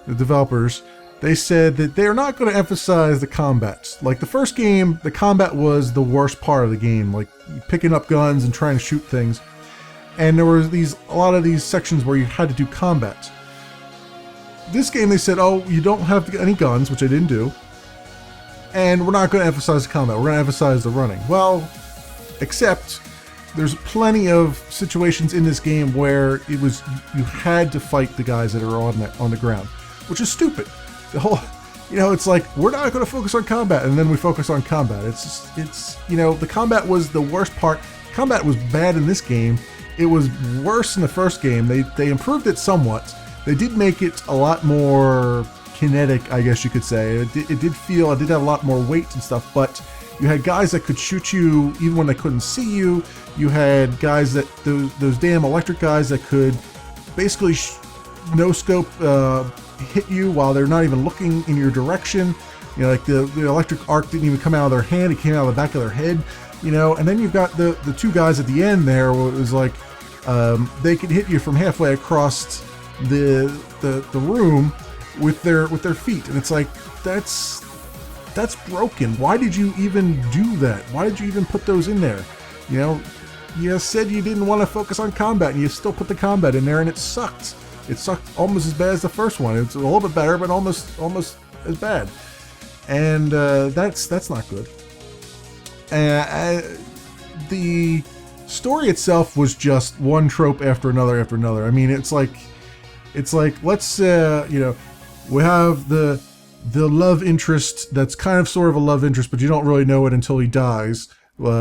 the developers, they said that they're not going to emphasize the combat. Like the first game, the combat was the worst part of the game, like picking up guns and trying to shoot things. And there was a lot of these sections where you had to do combat. This game, they said, oh, you don't have any guns, which I didn't do, and we're not going to emphasize the combat. We're going to emphasize the running. Well, except there's plenty of situations in this game where you had to fight the guys that are on the ground, which is stupid. The whole, it's like, we're not going to focus on combat, and then we focus on combat. The combat was the worst part. Combat was bad in this game. It was worse in the first game. They improved it somewhat. They did make it a lot more kinetic, I guess you could say. It did have a lot more weight and stuff, but you had guys that could shoot you even when they couldn't see you. You had guys those damn electric guys that could basically no scope hit you while they're not even looking in your direction. Like the electric arc didn't even come out of their hand, it came out of the back of their head. And then you've got the two guys at the end there where it was like they could hit you from halfway across the room with their feet, and it's like, that's broken. Why did you even do that? Why did you even put those in there? You said you didn't want to focus on combat, and you still put the combat in there, and it sucked. It sucked almost as bad as the first one. It's a little bit better, but almost as bad. And that's not good. The story itself was just one trope after another after another. I mean, it's like let's we have the love interest that's kind of sort of a love interest, but you don't really know it until he dies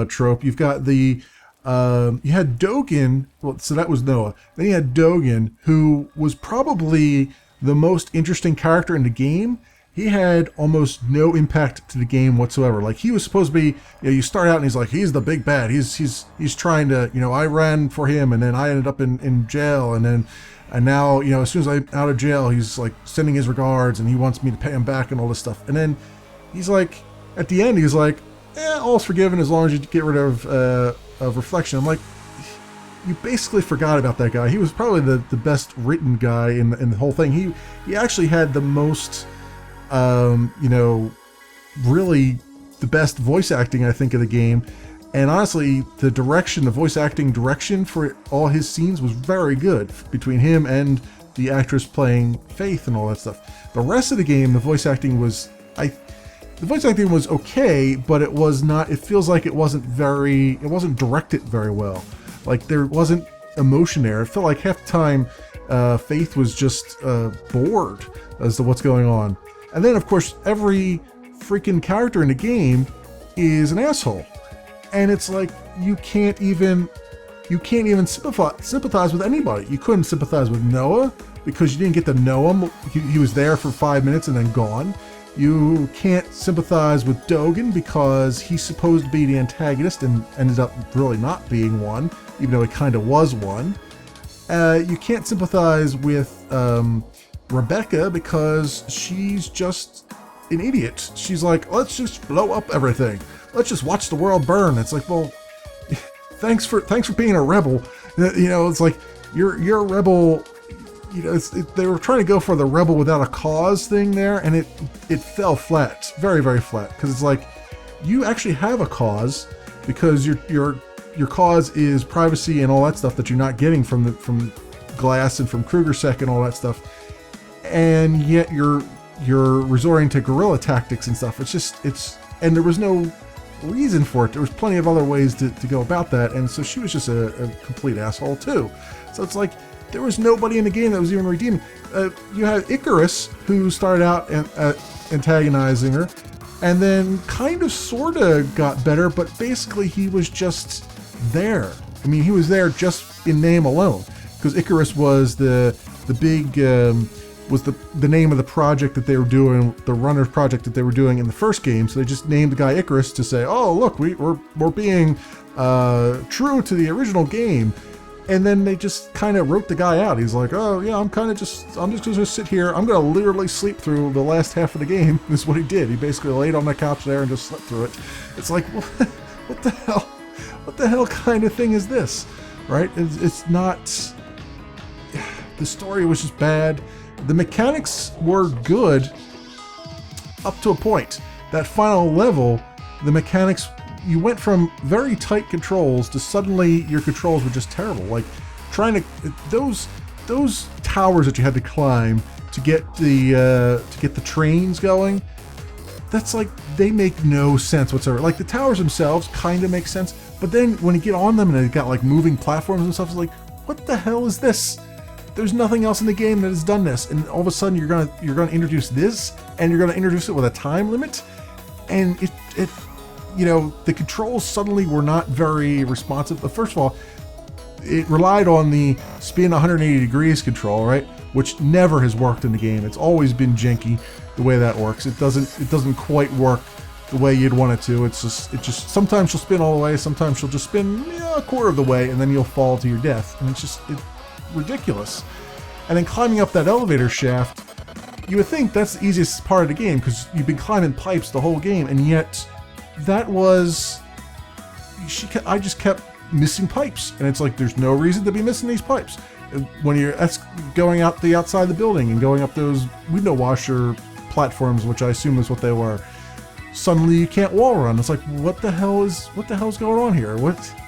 trope. You've got you had Dogen, well, so that was Noah. Then you had Dogen, who was probably the most interesting character in the game. He had almost no impact to the game whatsoever. Like, he was supposed to be, you start out and he's like, he's the big bad. He's trying to, I ran for him, and then I ended up in jail, and now, as soon as I'm out of jail, he's like sending his regards, and he wants me to pay him back and all this stuff. And then he's like, at the end, he's like, all's forgiven as long as you get rid of reflection. I'm like, you basically forgot about that guy. He was probably the best written guy in the whole thing. He actually had the most, really the best voice acting, I think, of the game. And honestly, the voice acting direction for all his scenes was very good between him and the actress playing Faith and all that stuff. The rest of the game, the voice acting was okay, but it was not, it feels like it wasn't directed very well. Like, there wasn't emotion there. It felt like half the time Faith was just bored as to what's going on. And then, of course, every freaking character in the game is an asshole. And it's like, you can't even sympathize with anybody. You couldn't sympathize with Noah because you didn't get to know him. He was there for 5 minutes and then gone. You can't sympathize with Dogen because he's supposed to be the antagonist and ended up really not being one, even though he kind of was one. You can't sympathize with Rebecca because she's just an idiot. She's like, let's just blow up everything. Let's just watch the world burn. It's like, well, thanks for being a rebel. It's like, you're a rebel. They were trying to go for the rebel without a cause thing there, and it fell flat, very, very flat. Because it's like, you actually have a cause because your cause is privacy and all that stuff that you're not getting from Glass and from KrugerSec and all that stuff, and yet you're resorting to guerrilla tactics and stuff. And there was no reason for it. There was plenty of other ways to go about that, and so she was just a complete asshole too. So it's like, there was nobody in the game that was even redeeming. You had Icarus, who started out antagonizing her, and then kind of sort of got better, but basically he was just there. I mean, he was there just in name alone, because Icarus was the big was the name of the project that they were doing, the Runners project that they were doing in the first game. So they just named the guy Icarus to say, oh look, we're being true to the original game. And then they just kind of wrote the guy out. He's like, oh yeah, I'm just gonna sit here. I'm gonna literally sleep through the last half of the game. This is what he did. He basically laid on the couch there and just slept through it. It's like, what the hell? What the hell kind of thing is this? Right? It's not. The story was just bad. The mechanics were good up to a point. That final level, the mechanics, you went from very tight controls to suddenly your controls were just terrible. Like trying to those towers that you had to climb to get the trains going. That's like, they make no sense whatsoever. Like the towers themselves kind of make sense, but then when you get on them and they've got like moving platforms and stuff, it's like, what the hell is this? There's nothing else in the game that has done this, and all of a sudden you're gonna introduce this, and you're gonna introduce it with a time limit, and it you know, the controls suddenly were not very responsive. But first of all, it relied on the spin 180 degrees control, right? Which never has worked in the game. It's always been janky the way that works. It doesn't quite work the way you'd want it to. It just sometimes she'll spin all the way, sometimes she'll just spin a quarter of the way, and then you'll fall to your death. And it's ridiculous. And then climbing up that elevator shaft, you would think that's the easiest part of the game because you've been climbing pipes the whole game, and yet that was I just kept missing pipes, and it's like there's no reason to be missing these pipes. When you're going out the outside the building and going up those window washer platforms, which I assume is what they were, suddenly you can't wall run. It's like, what the hell's going on here?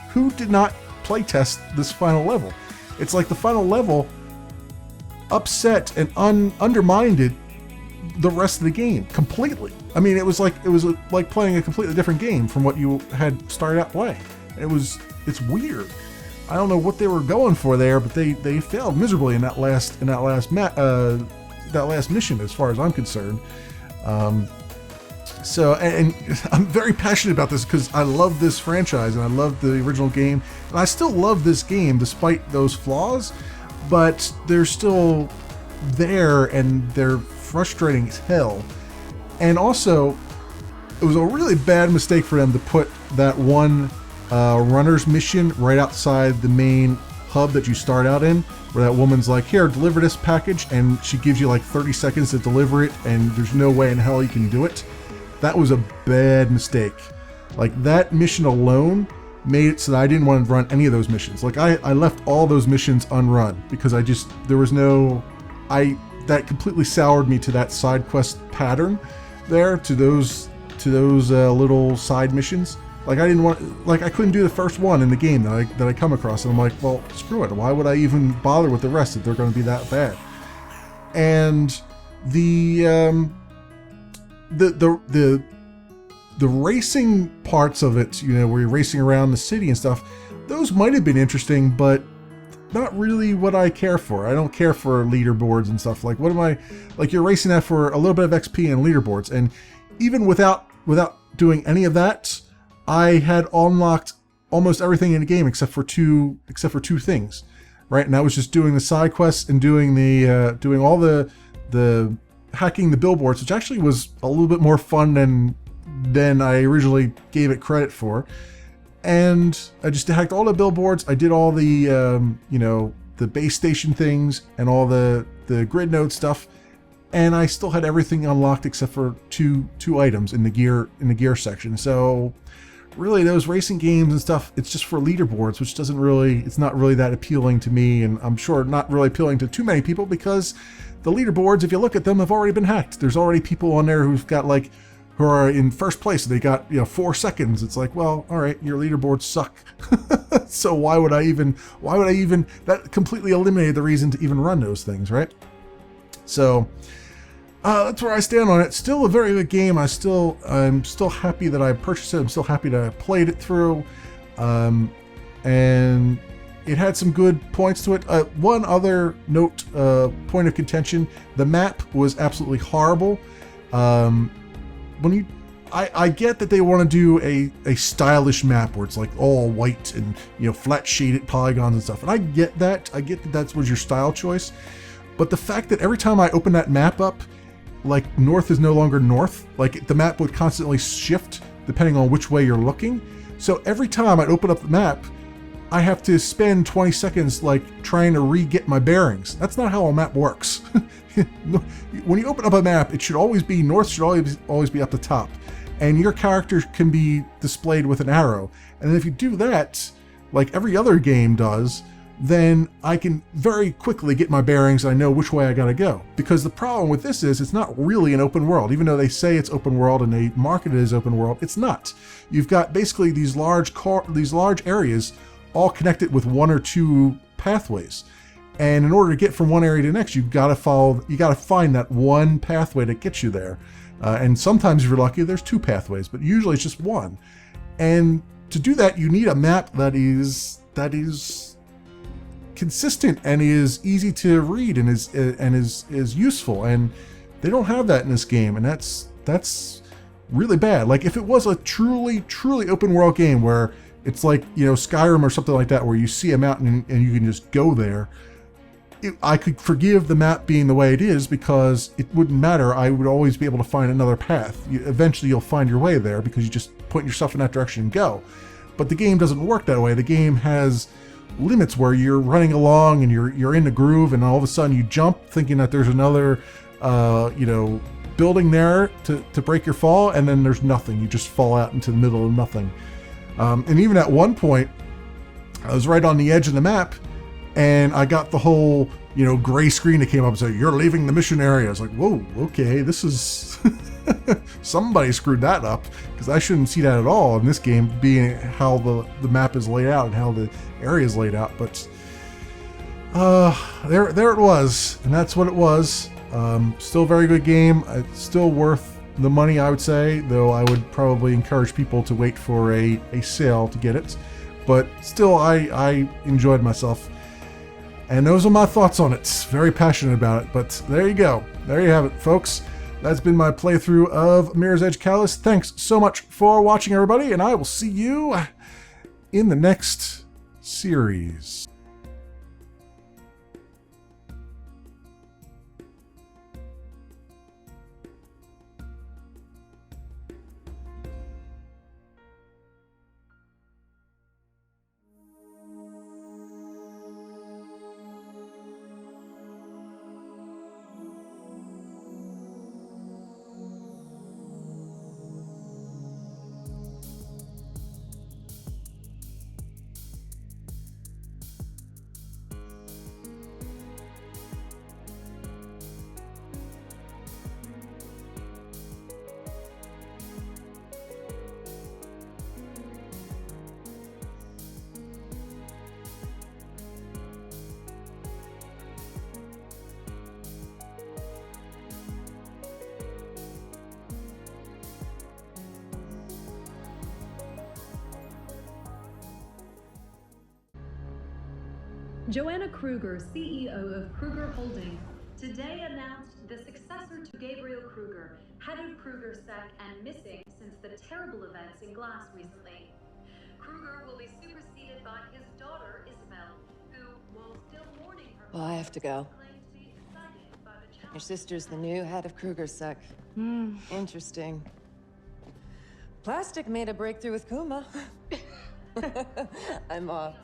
Who did not playtest this final level? It's like the final level upset and undermined the rest of the game completely. I mean, it was like playing a completely different game from what you had started out playing. It's weird. I don't know what they were going for there, but they failed miserably in that last mission, as far as I'm concerned. So, and I'm very passionate about this because I love this franchise and I love the original game, and I still love this game despite those flaws, but they're still there and they're frustrating as hell. And also, it was a really bad mistake for them to put that one runner's mission right outside the main hub that you start out in, where that woman's like, here, deliver this package, and she gives you like 30 seconds to deliver it, and there's no way in hell you can do it. That was a bad mistake. Like, that mission alone made it so that I didn't want to run any of those missions. Like, I left all those missions unrun because that completely soured me to that side quest pattern there, to those little side missions. Like, I couldn't do the first one in the game that I come across, and I'm like, well, screw it. Why would I even bother with the rest if they're going to be that bad? And the racing parts of it, you know, where you're racing around the city and stuff, those might have been interesting, but not really what I care for. I don't care for leaderboards and stuff. Like, what am I, like, you're racing that for a little bit of XP and leaderboards, and even without doing any of that, I had unlocked almost everything in the game except for two things, right? And that was just doing the side quests and doing all the hacking the billboards, which actually was a little bit more fun than I originally gave it credit for. And I just hacked all the billboards. I did all the the base station things and all the grid node stuff, and I still had everything unlocked except for two items in the gear section. So really, those racing games and stuff, it's just for leaderboards, which it's not really that appealing to me, and I'm sure not really appealing to too many people, because the leaderboards, if you look at them, have already been hacked. There's already people on there who are in first place. They got 4 seconds. It's like, well, all right, your leaderboards suck. So why would I even? That completely eliminated the reason to even run those things, right? So that's where I stand on it. Still a very good game. I'm still happy that I purchased it. I'm still happy that I played it through. And it had some good points to it. One other note, point of contention: the map was absolutely horrible. I get that they want to do a stylish map where it's like all white and, you know, flat shaded polygons and stuff, and I get that. I get that was your style choice, but the fact that every time I open that map up, like north is no longer north, like the map would constantly shift depending on which way you're looking. So every time I'd open up the map, I have to spend 20 seconds like trying to re-get my bearings. That's not how a map works. When you open up a map, it should always be north, should always be up the top, and your character can be displayed with an arrow. And if you do that, like every other game does, then I can very quickly get my bearings and I know which way I gotta go. Because the problem with this is it's not really an open world. Even though they say it's open world and they market it as open world, it's not. You've got basically these large areas all connected with one or two pathways. And in order to get from one area to the next, you gotta find that one pathway that gets you there. And sometimes if you're lucky, there's two pathways, but usually it's just one. And to do that, you need a map that is consistent and is easy to read and is useful. And they don't have that in this game, and that's really bad. Like if it was a truly open world game where it's like, you know, Skyrim or something like that, where you see a mountain and you can just go there, I could forgive the map being the way it is because it wouldn't matter. I would always be able to find another path. Eventually you'll find your way there because you just point yourself in that direction and go. But the game doesn't work that way. The game has limits where you're running along and you're in the groove, and all of a sudden you jump thinking that there's another building there to break your fall, and then there's nothing. You just fall out into the middle of nothing. And even at one point, I was right on the edge of the map, and I got the whole, gray screen that came up and said, "You're leaving the mission area." I was like, whoa, okay, this is... somebody screwed that up, because I shouldn't see that at all in this game, being how the map is laid out and how the area is laid out. But there it was, and that's what it was. Still a very good game. It's still worth the money, I would say, though I would probably encourage people to wait for a sale to get it. But still, I enjoyed myself. And those are my thoughts on it. Very passionate about it. But there you go. There you have it, folks. That's been my playthrough of Mirror's Edge Catalyst. Thanks so much for watching, everybody, and I will see you in the next series. Joanna Kruger, CEO of Kruger Holding, today announced the successor to Gabriel Kruger, head of Kruger Sec and missing since the terrible events in Glass recently. Kruger will be superseded by his daughter, Isabel, who, while still mourning her... Well, I have to go. Your sister's the new head of Kruger Sec. Interesting. Plastic made a breakthrough with Kuma. I'm off.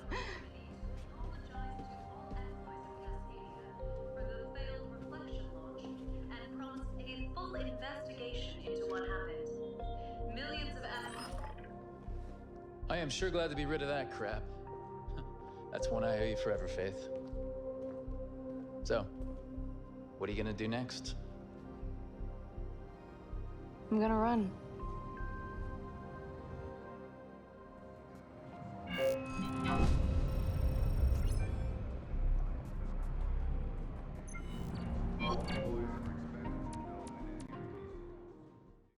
I am sure glad to be rid of that crap. That's one I owe you forever, Faith. So, what are you gonna do next? I'm gonna run.